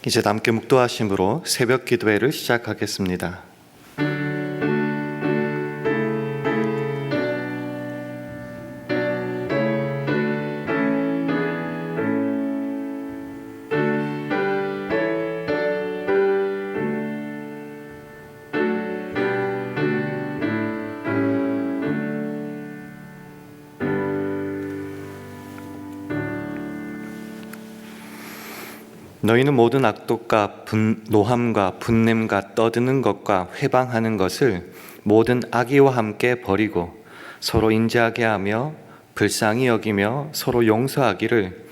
이제 함께 묵도하심으로 새벽 기도회를 시작하겠습니다. 너희는 모든 악독과 노함과 분냄과 떠드는 것과 회방하는 것을 모든 악의와 함께 버리고 서로 인자하게 하며 불쌍히 여기며 서로 용서하기를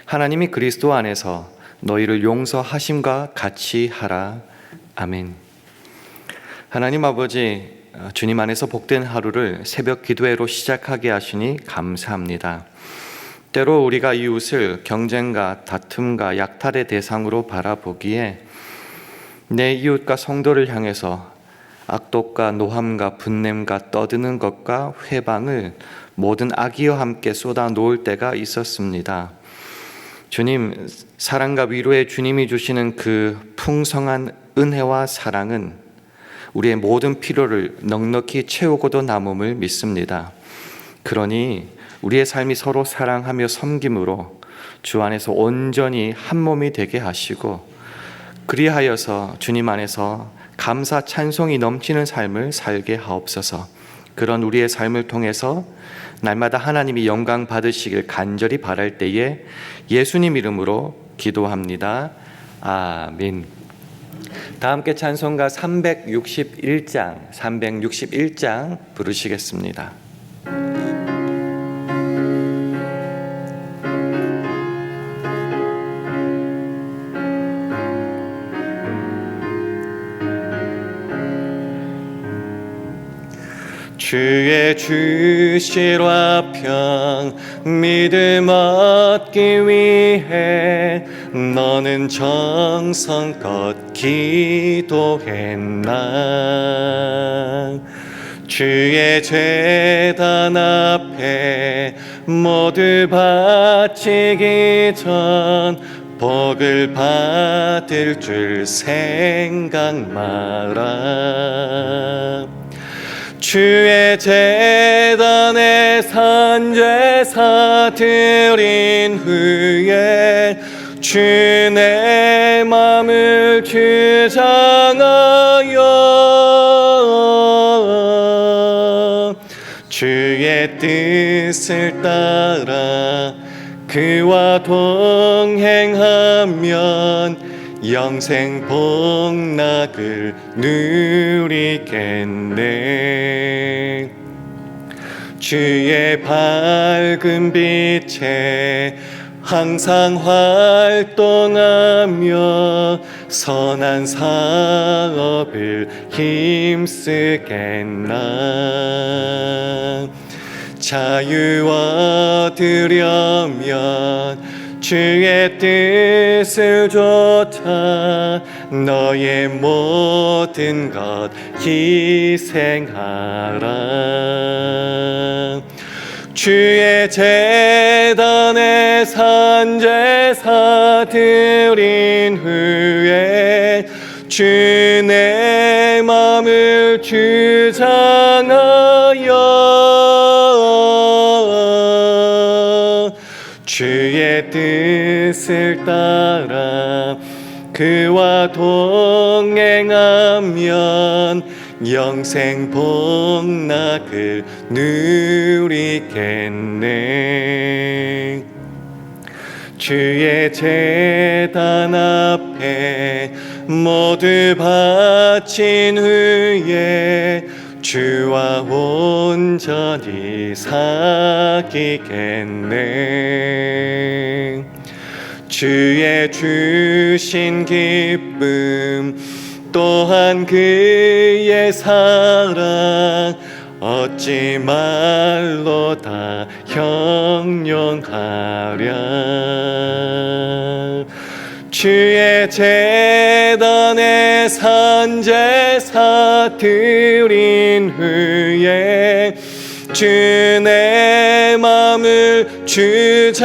하나님이 그리스도 안에서 너희를 용서하심과 같이 하라. 아멘. 하나님 아버지, 주님 안에서 복된 하루를 새벽 기도회로 시작하게 하시니 감사합니다. 때로 우리가 이웃을 경쟁과 다툼과 약탈의 대상으로 바라보기에 내 이웃과 성도를 향해서 악독과 노함과 분냄과 떠드는 것과 회방을 모든 악의와 함께 쏟아 놓을 때가 있었습니다. 주님, 사랑과 위로의 주님이 주시는 그 풍성한 은혜와 사랑은 우리의 모든 필요를 넉넉히 채우고도 남음을 믿습니다. 그러니 우리의 삶이 서로 사랑하며 섬김으로 주 안에서 온전히 한 몸이 되게 하시고 그리하여서 주님 안에서 감사 찬송이 넘치는 삶을 살게 하옵소서. 그런 우리의 삶을 통해서 날마다 하나님이 영광 받으시길 간절히 바랄 때에 예수님 이름으로 기도합니다. 아멘. 다 함께 찬송가 361장 부르시겠습니다. 주의 주실 화평 믿음 얻기 위해 너는 정성껏 기도했나. 주의 제단 앞에 모두 바치기 전 복을 받을 줄 생각 마라. 주의 제단에 산제사 드린 후에 주 내 맘을 주장하여 주의 뜻을 따라 그와 동행하면 영생 복락을 누리겠네. 주의 밝은 빛에 항상 활동하며 선한 사업을 힘쓰겠나. 자유 얻으려면 주의 뜻을 좇아 너의 모든 것 희생하라. 주의 제단에 산제사 드린 후에 주 내 맘을 주장하여 주의 뜻을 따라 그와 동행하면 영생 복락을 누리겠네. 주의 제단 앞에 모두 바친 후에 주와 온전히 사귀겠네. 주의 주신 기쁨 또한 그의 사랑 어찌 말로 다 형용하랴. 주의 제단에 산제사 드린 후에 주 내 맘을 주장하여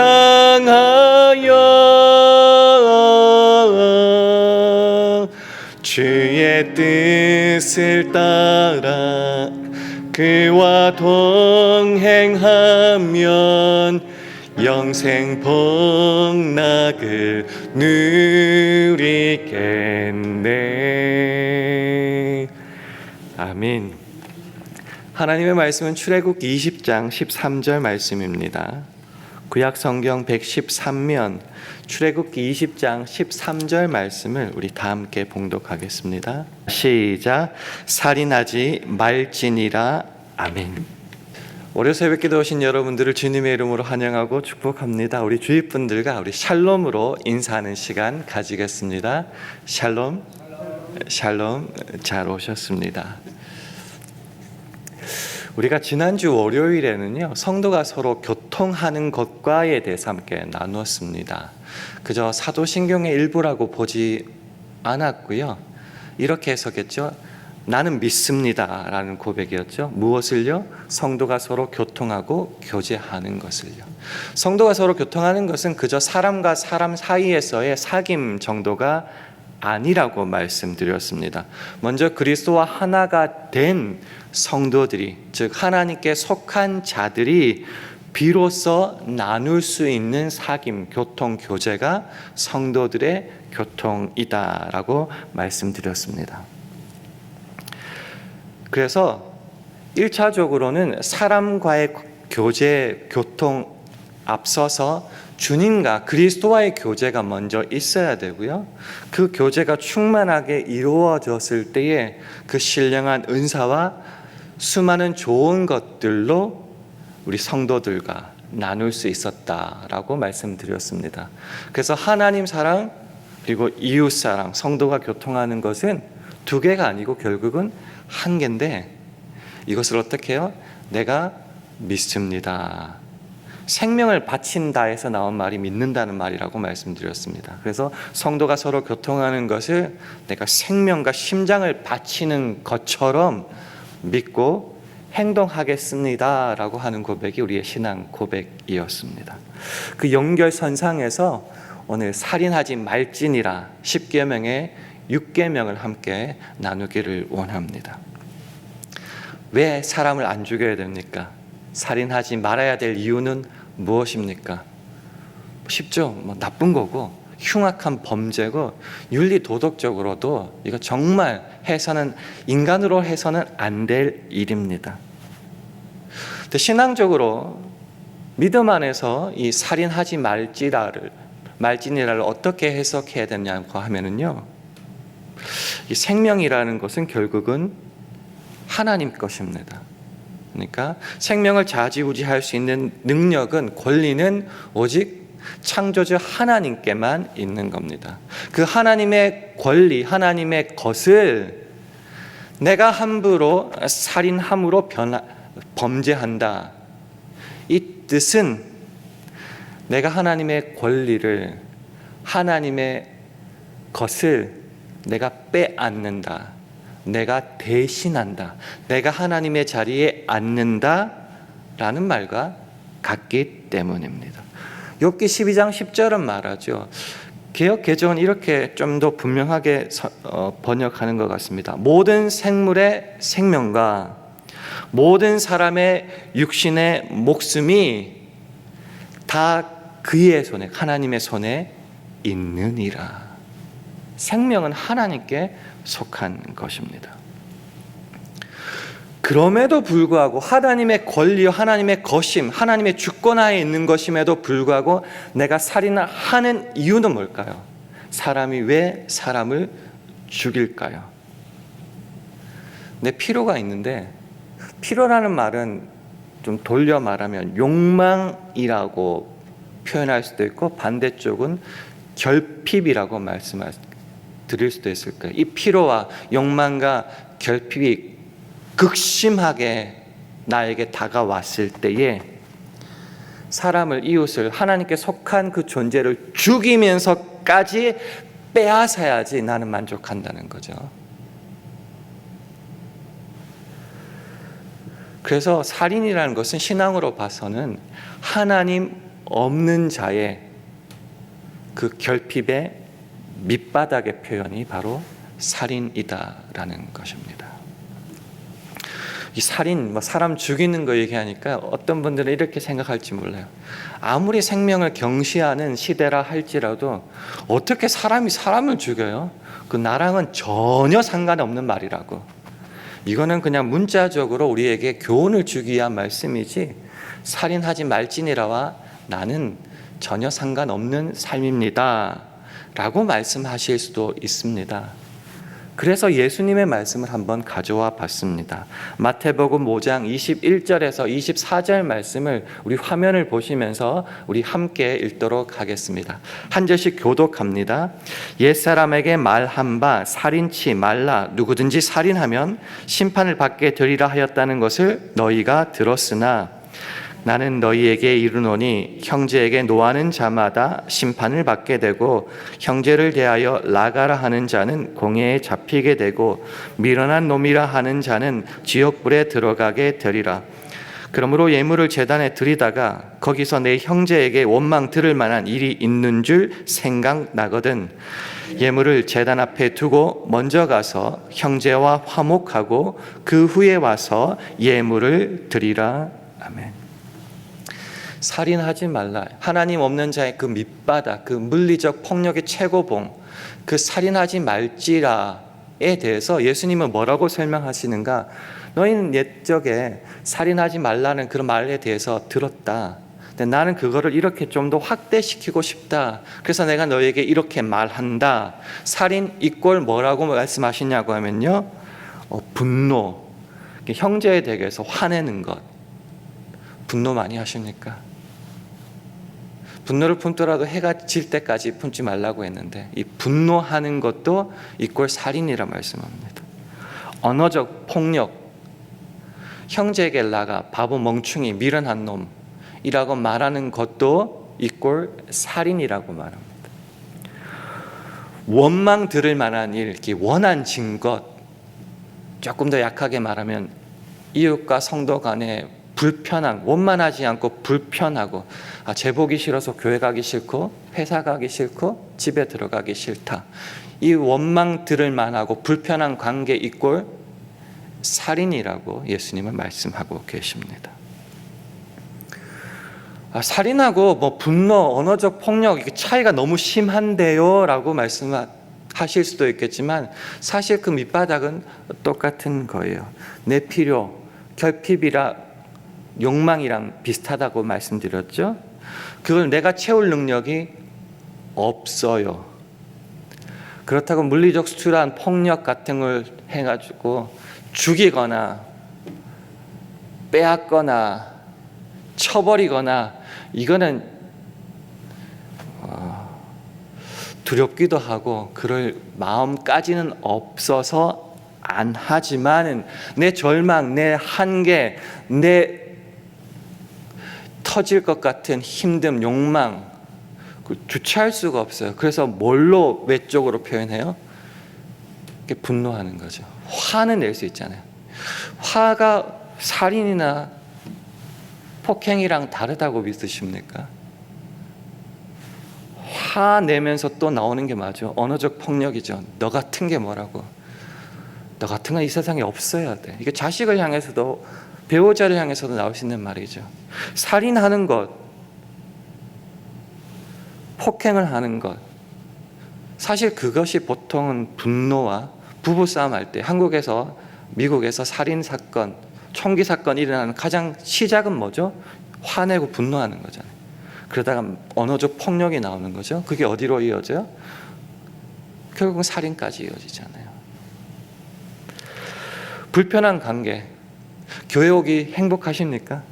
따라 그와 동행하면 영생 복락을 누리겠네. 아멘. 하나님의 말씀은 출애굽 20장 13절 말씀입니다. 구약 성경 113면 출애굽기 20장 13절 말씀을 우리 다 함께 봉독하겠습니다. 시작. 살인하지 말지니라. 아멘. 월요 새벽기도 오신 여러분들을 주님의 이름으로 환영하고 축복합니다. 우리 주위 분들과 우리 샬롬으로 인사하는 시간 가지겠습니다. 샬롬, 샬롬, 잘 오셨습니다. 우리가 지난주 월요일에는요, 성도가 서로 교통하는 것과에 대해서 함께 나누었습니다. 그저 사도신경의 일부라고 보지 않았고요. 이렇게 해석했죠. 나는 믿습니다 라는 고백이었죠. 무엇을요? 성도가 서로 교통하고 교제하는 것을요. 성도가 서로 교통하는 것은 그저 사람과 사람 사이에서의 사귐 정도가 아니라고 말씀드렸습니다. 먼저 그리스도와 하나가 된 성도들이, 즉 하나님께 속한 자들이 비로소 나눌 수 있는 사귐, 교통, 교제가 성도들의 교통이다라고 말씀드렸습니다. 그래서 1차적으로는 사람과의 교제, 교통 앞서서 주님과 그리스도와의 교제가 먼저 있어야 되고요. 그 교제가 충만하게 이루어졌을 때에 그 신령한 은사와 수많은 좋은 것들로 우리 성도들과 나눌 수 있었다라고 말씀드렸습니다. 그래서 하나님 사랑 그리고 이웃 사랑, 성도가 교통하는 것은 두 개가 아니고 결국은 한 개인데, 이것을 어떻게 해요? 내가 믿습니다. 생명을 바친다에서 나온 말이 믿는다는 말이라고 말씀드렸습니다. 그래서 성도가 서로 교통하는 것을 내가 생명과 심장을 바치는 것처럼 믿고 행동하겠습니다 라고 하는 고백이 우리의 신앙 고백이었습니다. 그 연결선상에서 오늘 살인하지 말지니라 10계명의 6계명을 함께 나누기를 원합니다. 왜 사람을 안 죽여야 됩니까? 살인하지 말아야 될 이유는 무엇입니까? 쉽죠. 나쁜 거고 흉악한 범죄고 윤리 도덕적으로도 이거 정말 해서는, 인간으로 해서는 안 될 일입니다. 근데 신앙적으로 믿음 안에서 이 살인하지 말지니라를 어떻게 해석해야 되냐고 하면은요, 이 생명이라는 것은 결국은 하나님 것입니다. 그러니까 생명을 좌지우지할 수 있는 능력은, 권리는 오직 창조주 하나님께만 있는 겁니다. 그 하나님의 권리, 하나님의 것을 내가 함부로 살인함으로 범죄한다. 이 뜻은 내가 하나님의 권리를, 하나님의 것을 내가 빼앗는다, 내가 대신한다, 내가 하나님의 자리에 앉는다 라는 말과 같기 때문입니다. 욥기 12장 10절은 말하죠. 개역 개정은 이렇게 좀 더 분명하게 번역하는 것 같습니다. 모든 생물의 생명과 모든 사람의 육신의 목숨이 다 그의 손에, 하나님의 손에 있느니라. 생명은 하나님께 속한 것입니다. 그럼에도 불구하고 하나님의 권리와 하나님의 것임, 하나님의 주권하에 있는 것임에도 불구하고 내가 살인을 하는 이유는 뭘까요? 사람이 왜 사람을 죽일까요? 내 필요가 있는데, 필요라는 말은 좀 돌려 말하면 욕망이라고 표현할 수도 있고, 반대쪽은 결핍이라고 드릴 수도 있을 거예요. 이 필요와 욕망과 결핍이 극심하게 나에게 다가왔을 때에 사람을, 이웃을, 하나님께 속한 그 존재를 죽이면서까지 빼앗아야지 나는 만족한다는 거죠. 그래서 살인이라는 것은 신앙으로 봐서는 하나님 없는 자의 그 결핍의 밑바닥의 표현이 바로 살인이다라는 것입니다. 이 살인, 사람 죽이는 거 얘기하니까 어떤 분들은 이렇게 생각할지 몰라요. 아무리 생명을 경시하는 시대라 할지라도 어떻게 사람이 사람을 죽여요? 그 나랑은 전혀 상관없는 말이라고. 이거는 그냥 문자적으로 우리에게 교훈을 주기 위한 말씀이지, 살인하지 말지니라와 나는 전혀 상관없는 삶입니다 라고 말씀하실 수도 있습니다. 그래서 예수님의 말씀을 한번 가져와 봤습니다. 마태복음 5장 21절에서 24절 말씀을 우리 화면을 보시면서 우리 함께 읽도록 하겠습니다. 한 절씩 교독합니다. 옛사람에게 말한 바 살인치 말라. 누구든지 살인하면 심판을 받게 되리라 하였다는 것을 너희가 들었으나 나는 너희에게 이르노니 형제에게 노하는 자마다 심판을 받게 되고 형제를 대하여 나가라 하는 자는 공회에 잡히게 되고 미련한 놈이라 하는 자는 지옥불에 들어가게 되리라. 그러므로 예물을 제단에 드리다가 거기서 내 형제에게 원망 들을 만한 일이 있는 줄 생각나거든 예물을 제단 앞에 두고 먼저 가서 형제와 화목하고 그 후에 와서 예물을 드리라. 아멘. 살인하지 말라. 하나님 없는 자의 그 밑바닥, 그 물리적 폭력의 최고봉, 그 살인하지 말지라에 대해서 예수님은 뭐라고 설명하시는가? 너희는 옛적에 살인하지 말라는 그런 말에 대해서 들었다. 근데 나는 그거를 이렇게 좀 더 확대시키고 싶다. 그래서 내가 너희에게 이렇게 말한다. 살인 이꼴 뭐라고 말씀하시냐고 하면요, 분노. 형제에 대해서 화내는 것. 분노 많이 하십니까? 분노를 품더라도 해가 질 때까지 품지 말라고 했는데 이 분노하는 것도 이꼴 살인이라 말씀합니다. 언어적 폭력, 형제에게 나가 바보 멍충이 미련한 놈이라고 말하는 것도 이꼴 살인이라고 말합니다. 원망 들을 만한 일, 원한진 것, 조금 더 약하게 말하면 이웃과 성도 간에 불편한, 원만하지 않고 불편하고, 제 보기 싫어서 교회 가기 싫고 회사 가기 싫고 집에 들어가기 싫다. 이 원망 들을 만하고 불편한 관계 이꼴 살인이라고 예수님은 말씀하고 계십니다. 살인하고 분노, 언어적 폭력 차이가 너무 심한데요 라고 말씀하실 수도 있겠지만 사실 그 밑바닥은 똑같은 거예요. 내 필요, 결핍이라 욕망이랑 비슷하다고 말씀드렸죠. 그걸 내가 채울 능력이 없어요. 그렇다고 물리적 수출한 폭력 같은 걸 해가지고 죽이거나 빼앗거나 쳐버리거나 이거는 두렵기도 하고 그럴 마음까지는 없어서 안 하지만은 내 절망, 내 한계, 내 터질 것 같은 힘듦, 욕망 주체할 수가 없어요. 그래서 뭘로 외적으로 표현해요? 분노하는 거죠. 화는 낼 수 있잖아요. 화가 살인이나 폭행이랑 다르다고 믿으십니까? 화 내면서 또 나오는 게 맞아. 언어적 폭력이죠. 너 같은 게 뭐라고? 너 같은 건 이 세상에 없어야 돼. 이게 자식을 향해서도 배우자를 향해서도 나올 수 있는 말이죠. 살인하는 것, 폭행을 하는 것, 사실 그것이 보통은 분노와 부부싸움 할 때 한국에서 미국에서 살인 사건, 총기 사건 일어나는 가장 시작은 뭐죠? 화내고 분노하는 거잖아요. 그러다가 언어적 폭력이 나오는 거죠. 그게 어디로 이어져요? 결국은 살인까지 이어지잖아요. 불편한 관계, 교회 오기 행복하십니까?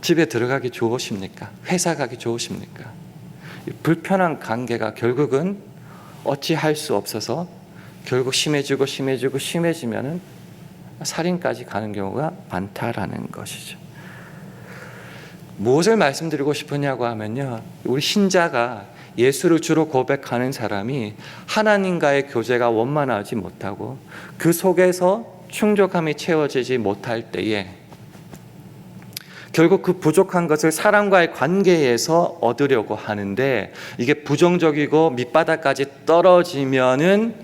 집에 들어가기 좋으십니까? 회사 가기 좋으십니까? 불편한 관계가 결국은 어찌할 수 없어서 결국 심해지면은 살인까지 가는 경우가 많다라는 것이죠. 무엇을 말씀드리고 싶으냐고 하면요, 우리 신자가 예수를 주로 고백하는 사람이 하나님과의 교제가 원만하지 못하고 그 속에서 충족함이 채워지지 못할 때에 결국 그 부족한 것을 사람과의 관계에서 얻으려고 하는데 이게 부정적이고 밑바닥까지 떨어지면은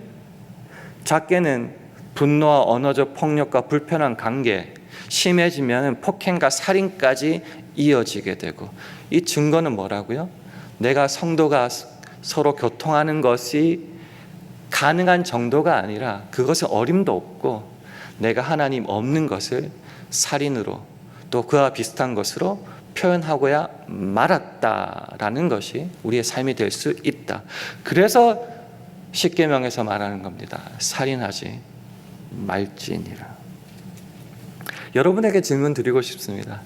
작게는 분노와 언어적 폭력과 불편한 관계, 심해지면 폭행과 살인까지 이어지게 되고, 이 증거는 뭐라고요? 내가 성도가 서로 교통하는 것이 가능한 정도가 아니라 그것은 어림도 없고 내가 하나님 없는 것을 살인으로 또 그와 비슷한 것으로 표현하고야 말았다라는 것이 우리의 삶이 될 수 있다. 그래서 십계명에서 말하는 겁니다. 살인하지 말지니라. 여러분에게 질문 드리고 싶습니다.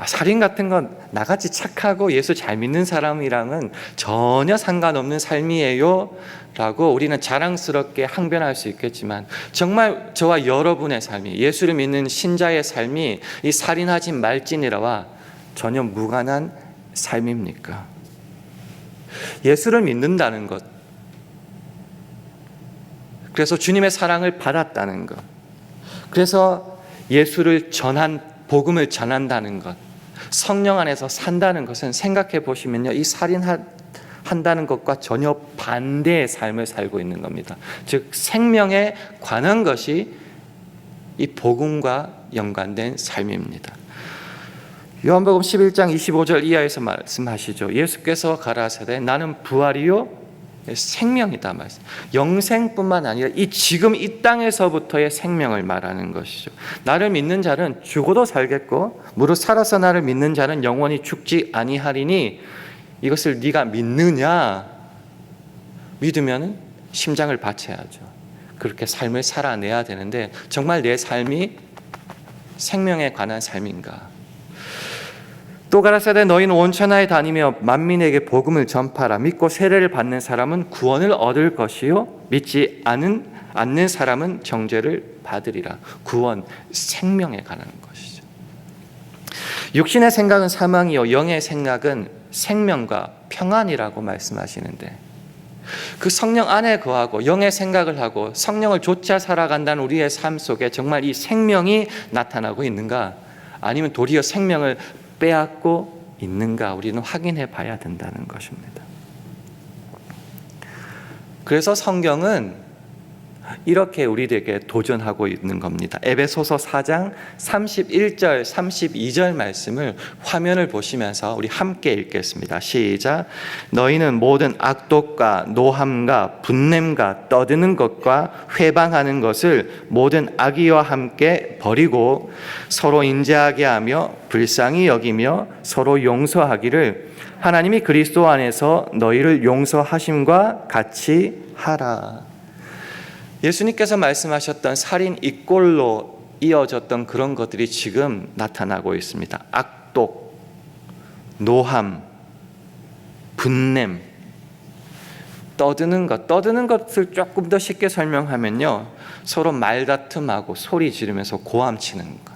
살인 같은 건 나같이 착하고 예수 잘 믿는 사람이랑은 전혀 상관없는 삶이에요 라고 우리는 자랑스럽게 항변할 수 있겠지만, 정말 저와 여러분의 삶이, 예수를 믿는 신자의 삶이 이 살인하지 말지니라와 전혀 무관한 삶입니까? 예수를 믿는다는 것, 그래서 주님의 사랑을 받았다는 것, 그래서 예수를 복음을 전한다는 것, 성령 안에서 산다는 것은 생각해 보시면요, 이 살인한다는 것과 전혀 반대의 삶을 살고 있는 겁니다. 즉 생명에 관한 것이 이 복음과 연관된 삶입니다. 요한복음 11장 25절 이하에서 말씀하시죠. 예수께서 가라사대 나는 부활이요 생명이다 말씀. 영생뿐만 아니라 이 지금 이 땅에서부터의 생명을 말하는 것이죠. 나를 믿는 자는 죽어도 살겠고 무릇 살아서 나를 믿는 자는 영원히 죽지 아니하리니, 이것을 네가 믿느냐? 믿으면 심장을 바쳐야죠. 그렇게 삶을 살아내야 되는데 정말 내 삶이 생명에 관한 삶인가? 또 가라사대 너희는 온 천하에 다니며 만민에게 복음을 전파라. 믿고 세례를 받는 사람은 구원을 얻을 것이요 믿지 않는 사람은 정죄를 받으리라. 구원, 생명에 관한 것이죠. 육신의 생각은 사망이요 영의 생각은 생명과 평안이라고 말씀하시는데, 그 성령 안에 거하고 영의 생각을 하고 성령을 좇아 살아간다는 우리의 삶 속에 정말 이 생명이 나타나고 있는가, 아니면 도리어 생명을 빼앗고 있는가, 우리는 확인해 봐야 된다는 것입니다. 그래서 성경은 이렇게 우리에게 도전하고 있는 겁니다. 에베소서 4장 31절 32절 말씀을 화면을 보시면서 우리 함께 읽겠습니다. 시작. 너희는 모든 악독과 노함과 분냄과 떠드는 것과 회방하는 것을 모든 악의와 함께 버리고 서로 인자하게 하며 불쌍히 여기며 서로 용서하기를 하나님이 그리스도 안에서 너희를 용서하심과 같이 하라. 예수님께서 말씀하셨던 살인 이꼴로 이어졌던 그런 것들이 지금 나타나고 있습니다. 악독, 노함, 분냄, 떠드는 것을 조금 더 쉽게 설명하면요, 서로 말다툼하고 소리 지르면서 고함치는 것.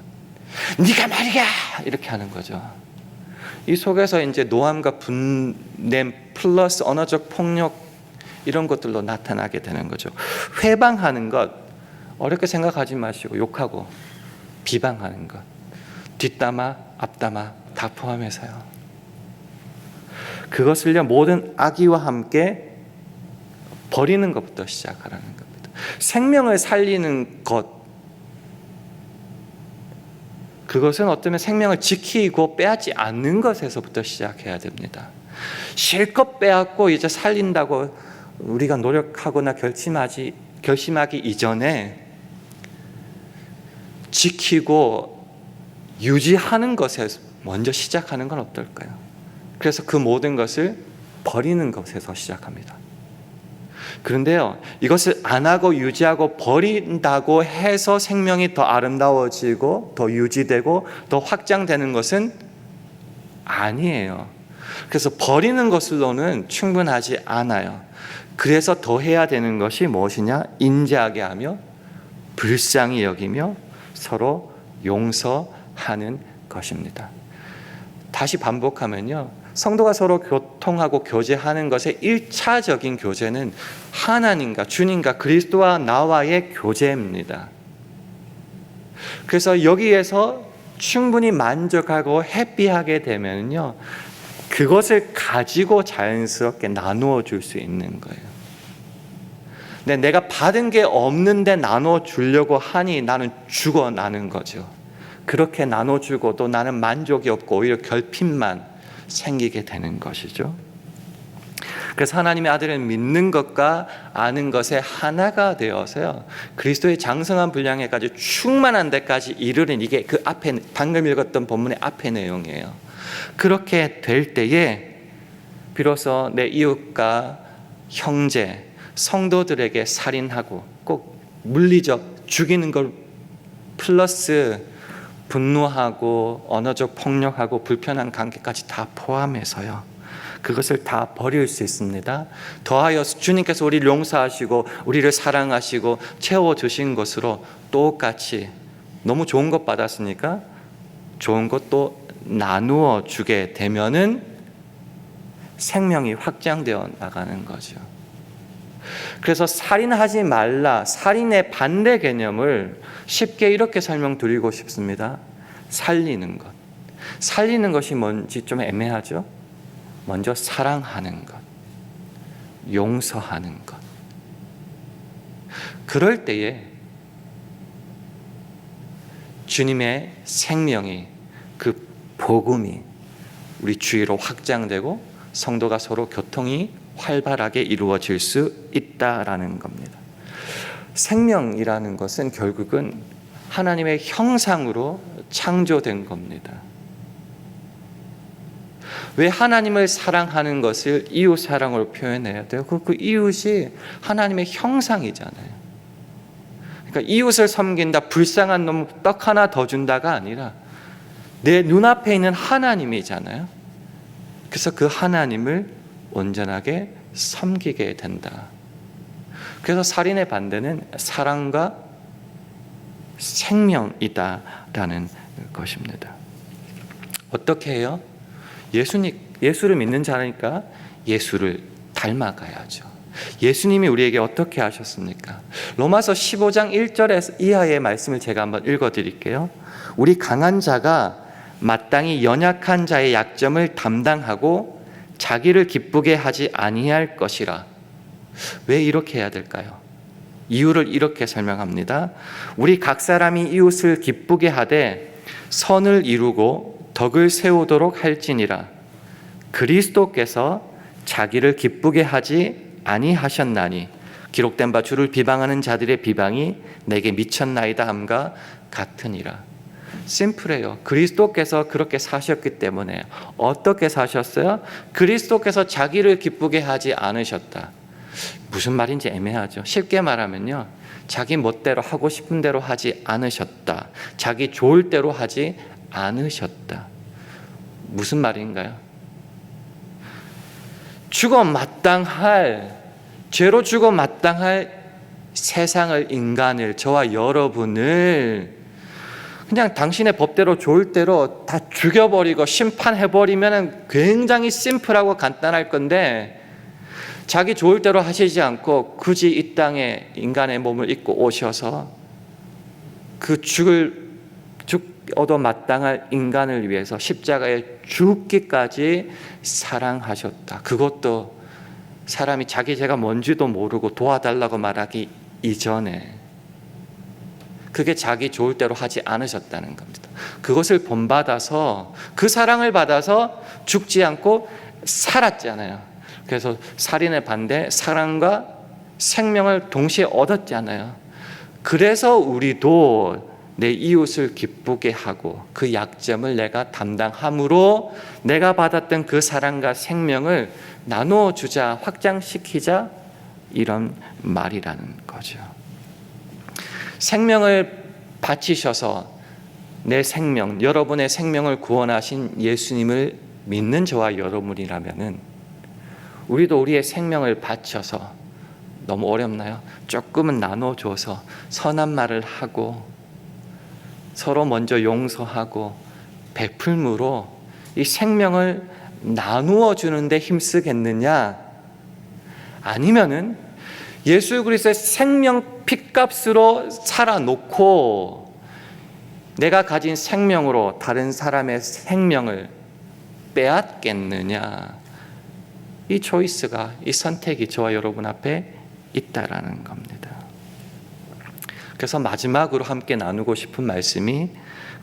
네가 말이야! 이렇게 하는 거죠. 이 속에서 이제 노함과 분냄 플러스 언어적 폭력, 이런 것들로 나타나게 되는 거죠. 회방하는 것, 어렵게 생각하지 마시고 욕하고 비방하는 것, 뒷담화, 앞담화 다 포함해서요. 그것을요 모든 악의와 함께 버리는 것부터 시작하라는 겁니다. 생명을 살리는 것, 그것은 어쩌면 생명을 지키고 빼앗지 않는 것에서부터 시작해야 됩니다. 실컷 빼앗고 이제 살린다고 우리가 노력하거나 결심하기 이전에 지키고 유지하는 것에 먼저 시작하는 건 어떨까요? 그래서 그 모든 것을 버리는 것에서 시작합니다. 그런데요, 이것을 안 하고 유지하고 버린다고 해서 생명이 더 아름다워지고 더 유지되고 더 확장되는 것은 아니에요. 그래서 버리는 것으로는 충분하지 않아요. 그래서 더 해야 되는 것이 무엇이냐? 인자하게 하며 불쌍히 여기며 서로 용서하는 것입니다. 다시 반복하면요, 성도가 서로 교통하고 교제하는 것의 1차적인 교제는 하나님과 주님과 그리스도와 나와의 교제입니다. 그래서 여기에서 충분히 만족하고 해피하게 되면요, 그것을 가지고 자연스럽게 나누어 줄 수 있는 거예요. 근데 내가 받은 게 없는데 나누어 주려고 하니 나는 죽어나는 거죠. 그렇게 나눠주고 또 나는 만족이 없고 오히려 결핍만 생기게 되는 것이죠. 그래서 하나님의 아들을 믿는 것과 아는 것에 하나가 되어서요, 그리스도의 장성한 분량에까지 충만한 데까지 이르는, 이게 그 앞에 방금 읽었던 본문의 앞의 내용이에요. 그렇게 될 때에 비로소 내 이웃과 형제, 성도들에게 살인하고 꼭 물리적 죽이는 걸 플러스 분노하고 언어적 폭력하고 불편한 관계까지 다 포함해서요, 그것을 다 버릴 수 있습니다. 더하여 주님께서 우리를 용서하시고 우리를 사랑하시고 채워주신 것으로 똑같이 너무 좋은 것 받았으니까 좋은 것도 나누어 주게 되면은 생명이 확장되어 나가는 거죠. 그래서 살인하지 말라, 살인의 반대 개념을 쉽게 이렇게 설명드리고 싶습니다. 살리는 것. 살리는 것이 뭔지 좀 애매하죠? 먼저 사랑하는 것, 용서하는 것. 그럴 때에 주님의 생명이, 그 복음이 우리 주위로 확장되고 성도가 서로 교통이 활발하게 이루어질 수 있다라는 겁니다. 생명이라는 것은 결국은 하나님의 형상으로 창조된 겁니다. 왜 하나님을 사랑하는 것을 이웃 사랑으로 표현해야 돼요? 그 이웃이 하나님의 형상이잖아요. 그러니까 이웃을 섬긴다, 불쌍한 놈 떡 하나 더 준다가 아니라 내 눈앞에 있는 하나님이잖아요. 그래서 그 하나님을 온전하게 섬기게 된다. 그래서 살인의 반대는 사랑과 생명이다라는 것입니다. 어떻게 해요? 예수를 믿는 자니까 예수를 닮아가야죠. 예수님이 우리에게 어떻게 하셨습니까? 로마서 15장 1절 이하의 말씀을 제가 한번 읽어드릴게요. 우리 강한 자가 마땅히 연약한 자의 약점을 담당하고 자기를 기쁘게 하지 아니할 것이라. 왜 이렇게 해야 될까요? 이유를 이렇게 설명합니다. 우리 각 사람이 이웃을 기쁘게 하되 선을 이루고 덕을 세우도록 할지니라. 그리스도께서 자기를 기쁘게 하지 아니하셨나니 기록된 바 주를 비방하는 자들의 비방이 내게 미쳤나이다 함과 같으니라. 심플해요. 그리스도께서 그렇게 사셨기 때문에. 어떻게 사셨어요? 그리스도께서 자기를 기쁘게 하지 않으셨다. 무슨 말인지 애매하죠. 쉽게 말하면요, 자기 멋대로 하고 싶은 대로 하지 않으셨다. 자기 좋을 대로 하지 않으셨다. 무슨 말인가요? 죽어 마땅할, 죄로 죽어 마땅할 세상을, 인간을, 저와 여러분을 그냥 당신의 법대로 좋을 대로 다 죽여버리고 심판해버리면 굉장히 심플하고 간단할 건데, 자기 좋을 대로 하시지 않고 굳이 이 땅에 인간의 몸을 입고 오셔서 그 얻어 마땅할 인간을 위해서 십자가에 죽기까지 사랑하셨다. 그것도 사람이 자기 죄가 뭔지도 모르고 도와달라고 말하기 이전에, 그게 자기 좋을 대로 하지 않으셨다는 겁니다. 그것을 본받아서, 그 사랑을 받아서 죽지 않고 살았잖아요. 그래서 살인의 반대, 사랑과 생명을 동시에 얻었잖아요. 그래서 우리도 내 이웃을 기쁘게 하고 그 약점을 내가 담당함으로 내가 받았던 그 사랑과 생명을 나누어 주자, 확장시키자, 이런 말이라는 거죠. 생명을 바치셔서 내 생명, 여러분의 생명을 구원하신 예수님을 믿는 저와 여러분이라면은 우리도 우리의 생명을 바쳐서, 너무 어렵나요? 조금은 나눠줘서 선한 말을 하고 서로 먼저 용서하고 베풀므로 이 생명을 나누어 주는데 힘쓰겠느냐? 아니면은 예수 그리스도의 생명 핏값으로 살아놓고 내가 가진 생명으로 다른 사람의 생명을 빼앗겠느냐? 이 초이스가, 이 선택이 저와 여러분 앞에 있다라는 겁니다. 그래서 마지막으로 함께 나누고 싶은 말씀이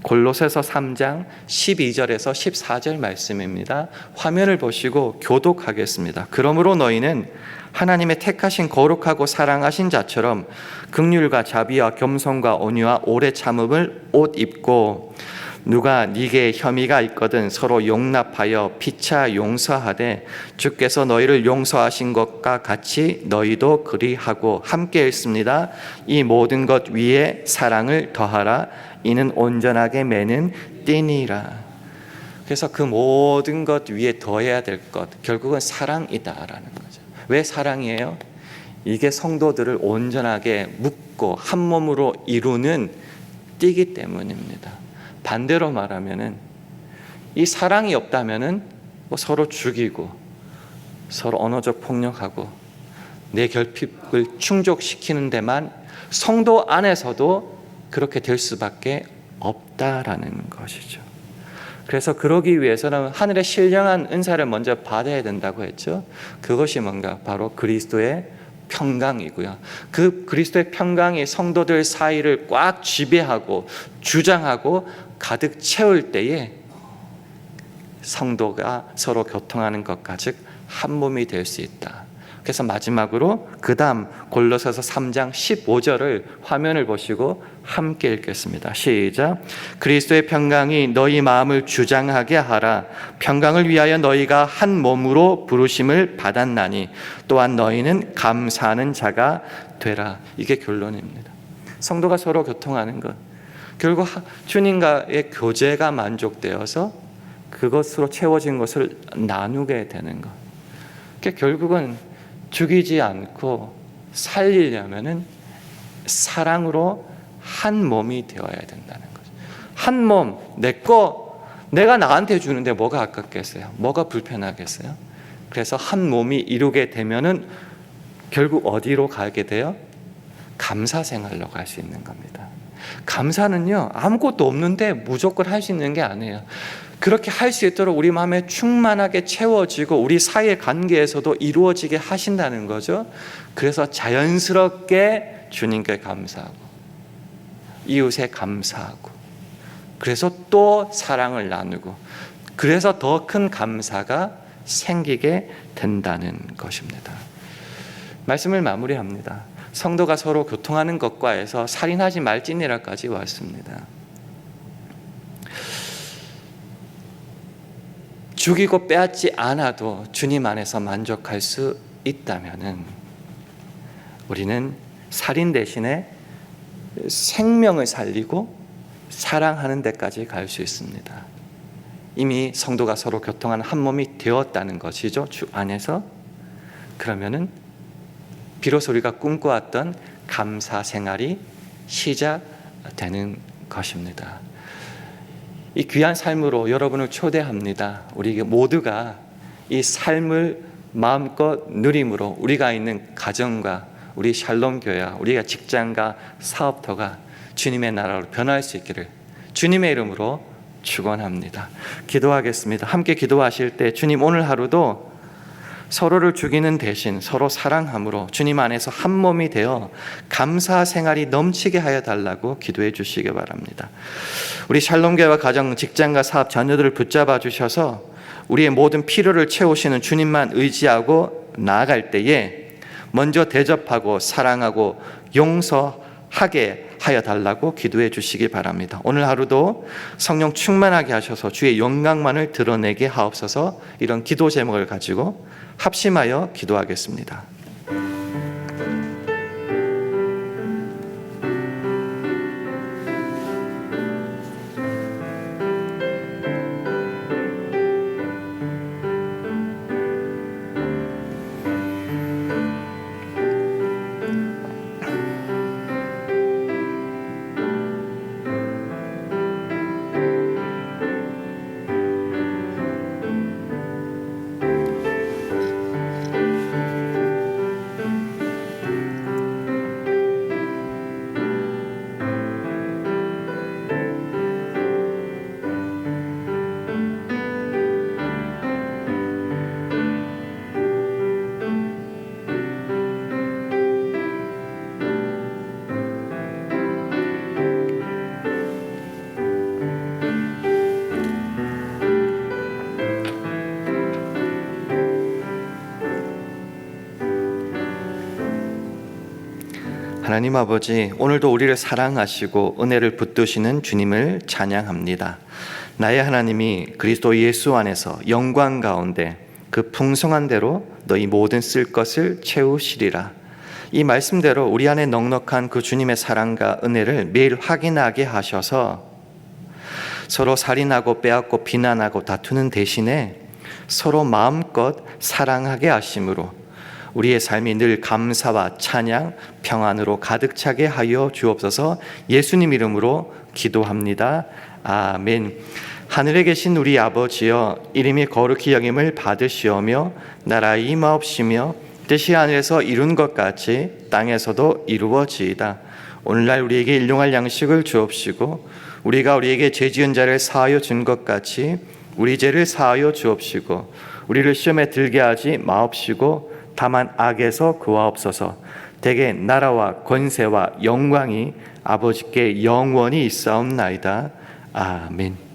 골로새서 3장 12절에서 14절 말씀입니다. 화면을 보시고 교독하겠습니다. 그러므로 너희는 하나님의 택하신 거룩하고 사랑하신 자처럼 긍휼과 자비와 겸손과 온유와 오래 참음을 옷 입고, 누가 네게 혐의가 있거든 서로 용납하여 피차 용서하되 주께서 너희를 용서하신 것과 같이 너희도 그리하고, 함께 읽습니다. 이 모든 것 위에 사랑을 더하라. 이는 온전하게 매는 띠니라. 그래서 그 모든 것 위에 더해야 될 것, 결국은 사랑이다라는 거죠. 왜 사랑이에요? 이게 성도들을 온전하게 묶고 한 몸으로 이루는 띠기 때문입니다. 반대로 말하면은 이 사랑이 없다면은 뭐 서로 죽이고 서로 언어적 폭력하고 내 결핍을 충족시키는 데만, 성도 안에서도 그렇게 될 수밖에 없다라는 것이죠. 그래서 그러기 위해서는 하늘의 신령한 은사를 먼저 받아야 된다고 했죠. 그것이 뭔가 바로 그리스도의 평강이고요. 그 그리스도의 평강이 성도들 사이를 꽉 지배하고 주장하고 가득 채울 때에 성도가 서로 교통하는 것과 즉 한 몸이 될 수 있다. 그래서 마지막으로 그 다음 골로새서 3장 15절을 화면을 보시고 함께 읽겠습니다. 시작. 그리스도의 평강이 너희 마음을 주장하게 하라. 평강을 위하여 너희가 한 몸으로 부르심을 받았나니 또한 너희는 감사하는 자가 되라. 이게 결론입니다. 성도가 서로 교통하는 것, 결국 주님과의 교제가 만족되어서 그것으로 채워진 것을 나누게 되는 것. 결국은 죽이지 않고 살리려면은 사랑으로 한 몸이 되어야 된다는 거죠. 한 몸, 내가 나한테 주는데 뭐가 아깝겠어요? 뭐가 불편하겠어요? 그래서 한 몸이 이루게 되면은 결국 어디로 가게 돼요? 감사 생활로 갈 수 있는 겁니다. 감사는요, 아무것도 없는데 무조건 할 수 있는 게 아니에요. 그렇게 할 수 있도록 우리 마음에 충만하게 채워지고 우리 사이의 관계에서도 이루어지게 하신다는 거죠. 그래서 자연스럽게 주님께 감사하고 이웃에 감사하고, 그래서 또 사랑을 나누고, 그래서 더 큰 감사가 생기게 된다는 것입니다. 말씀을 마무리합니다. 성도가 서로 교통하는 것과 해서 살인하지 말지니라까지 왔습니다. 죽이고 빼앗지 않아도 주님 안에서 만족할 수 있다면은 우리는 살인 대신에 생명을 살리고 사랑하는 데까지 갈 수 있습니다. 이미 성도가 서로 교통하는 한 몸이 되었다는 것이죠, 주 안에서. 그러면은 비로소 우리가 꿈꿔왔던 감사 생활이 시작되는 것입니다. 이 귀한 삶으로 여러분을 초대합니다. 우리 모두가 이 삶을 마음껏 누림으로 우리가 있는 가정과 우리 샬롬 교회와 우리가 직장과 사업터가 주님의 나라로 변화할 수 있기를 주님의 이름으로 축원합니다. 기도하겠습니다. 함께 기도하실 때 주님, 오늘 하루도 서로를 죽이는 대신 서로 사랑함으로 주님 안에서 한 몸이 되어 감사 생활이 넘치게 하여 달라고 기도해 주시기 바랍니다. 우리 샬롬교회와 가정, 직장과 사업, 자녀들을 붙잡아 주셔서 우리의 모든 필요를 채우시는 주님만 의지하고 나아갈 때에 먼저 대접하고 사랑하고 용서하게 하여 달라고 기도해 주시기 바랍니다. 오늘 하루도 성령 충만하게 하셔서 주의 영광만을 드러내게 하옵소서. 이런 기도 제목을 가지고 합심하여 기도하겠습니다. 하나님 아버지, 오늘도 우리를 사랑하시고 은혜를 붙드시는 주님을 찬양합니다. 나의 하나님이 그리스도 예수 안에서 영광 가운데 그 풍성한 대로 너희 모든 쓸 것을 채우시리라. 이 말씀대로 우리 안에 넉넉한 그 주님의 사랑과 은혜를 매일 확인하게 하셔서 서로 살인하고 빼앗고 비난하고 다투는 대신에 서로 마음껏 사랑하게 하심으로 우리의 삶이 늘 감사와 찬양, 평안으로 가득 차게 하여 주옵소서. 예수님 이름으로 기도합니다. 아멘. 하늘에 계신 우리 아버지여, 이름이 거룩히 여김을 받으시오며 나라의 임하옵시며 뜻이 하늘에서 이룬 것 같이 땅에서도 이루어지이다. 오늘날 우리에게 일용할 양식을 주옵시고 우리가 우리에게 죄 지은 자를 사하여 준 것 같이 우리 죄를 사하여 주옵시고 우리를 시험에 들게 하지 마옵시고 다만 악에서 구하옵소서. 대개 나라와 권세와 영광이 아버지께 영원히 있사옵나이다. 아멘.